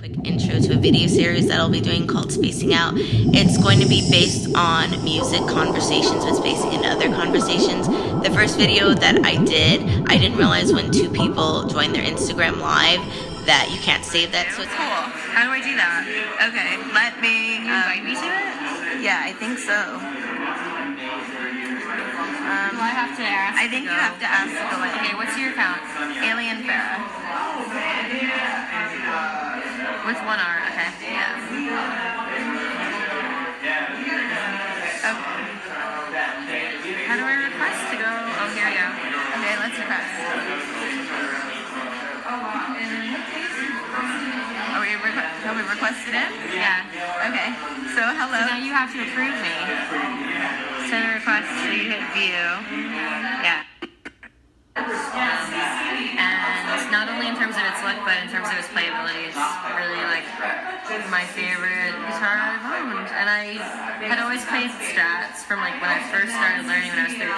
Quick intro to a video series that I'll be doing called Spacing Out. It's going to be based on music conversations with spacing and other conversations. The first video that I didn't realize when two people join their Instagram live that you can't save that. So it's cool. How do I do that? Okay, let me. invite me to it? Yeah, I think so. Do I have to ask? I think you have to ask to go in. Okay, what's your account? Alien Farah. With one R, okay. Yeah. Okay. How do I request to go? Oh, here we go. Okay, let's request. Are we requested in? Yeah. Okay. So hello. So now you have to approve me. Send a request so you hit view. Yeah. And not only in terms of its look, but in terms of its playability, it's really like my favorite guitar I've owned. And I had always played Strats from like when I first started learning when I was 13.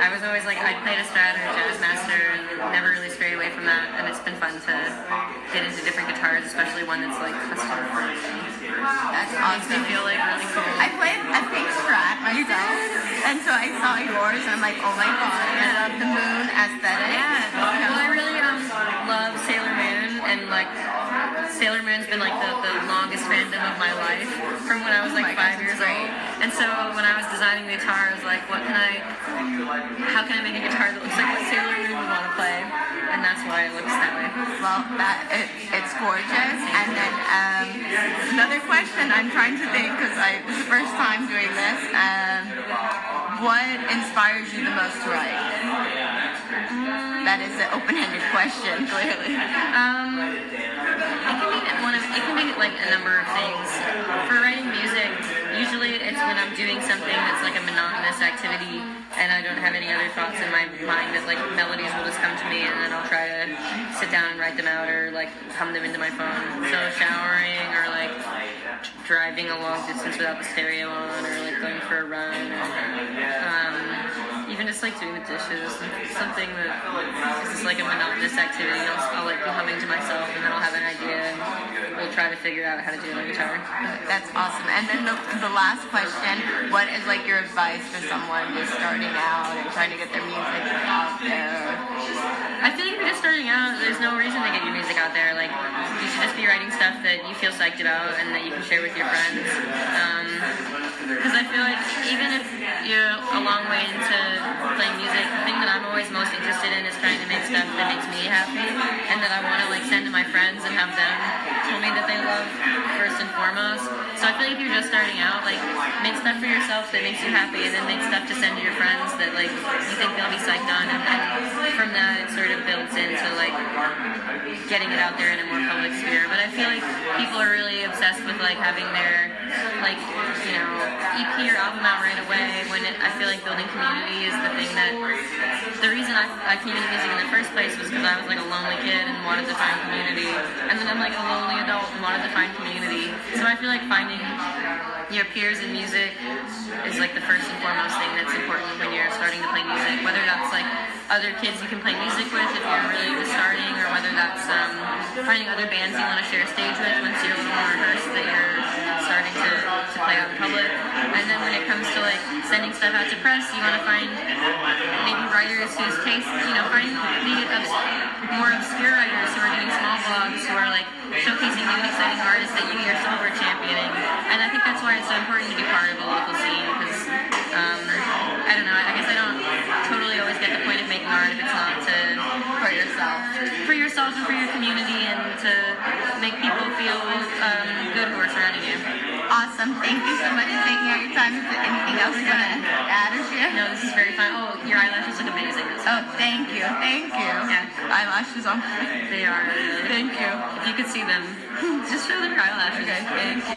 I was always like, I played a Strat or a Jazzmaster and never really strayed away from that. And it's been fun to get into different guitars, especially one that's like custom for me. That's awesome. Makes me feel like really cool. I played Strat myself, and so I saw yours, and I'm like, oh my god, I love the moon aesthetic. Yeah. Well, I really love Sailor Moon, and like Sailor Moon's been like the longest fandom of my life from when I was like 5 years old. And so when I was designing the guitar, I was like, how can I make a guitar that looks like what Sailor Moon would want to play? And that's why it looks that way. Well, it's gorgeous. And then another question I'm trying to think, because it's the first time doing this. What inspires you the most to write? That is an open-ended question, clearly. It can be like a number of things. For writing music, usually it's when I'm doing something that's like a monotonous activity and I don't have any other thoughts in my mind, that like melodies will just come to me and then I'll try to sit down and write them out or like hum them into my phone. So showering or like driving a long distance without the stereo on, or like going for a run, or even just like doing the dishes, something that is just like a monotonous activity. I'll like be humming to myself and then I'll have an idea and we'll try to figure out how to do it on guitar. That's awesome. And then the last question, what is like your advice for someone just starting out and trying to get their music out there? I feel like if you're just starting out, there's no reason to get your music out there. Like, you should just be writing stuff that you feel psyched about and that you can share with your friends. Because I feel like even if you're a long way into playing music, the thing that I'm always most interested in is trying to make stuff that makes me happy and that I want to like send to my friends and have them tell me that they love first and foremost. So I feel like if you're just starting out, like, make stuff for yourself that makes you happy, and then make stuff to send to your friends that like you think they'll be psyched on, and then from that it sort of builds into like getting it out there in a more public sphere. But I feel like people are really obsessed with like having their like, you know, EP or album out right away, when I feel like building community is the thing that, the reason I came into music in the first place was because I was like a lonely kid and wanted to find community, and then I'm like a lonely adult and wanted to find community. So I feel like finding your peers in music is like the first and foremost thing that's important when you're starting to play music, whether that's like other kids you can play music with if you're really just starting, or whether that's finding other bands you want to share a stage with once you're a little more rehearsed that you're starting to play out in public. And then when it comes to like sending stuff out to press, you want to find maybe writers whose tastes, you know, find the more obscure writers who are doing small blogs, who are like showcasing new exciting artists that you yourself are championing. And I think that's why it's so important to be part of a local scene, because I don't know, I guess I don't totally always get the point of making art if it's not to for yourself and for your community, and to make people feel good who are surrounding you. Awesome. Thank you so much for taking out your time. Is there anything else you want to add or share? No, this is very fun. Oh, your eyelashes look amazing. Oh, thank you. Thank you. Yeah. Eyelashes on. They are. Thank you. If you could see them, just show them your eyelashes. Okay, thank you.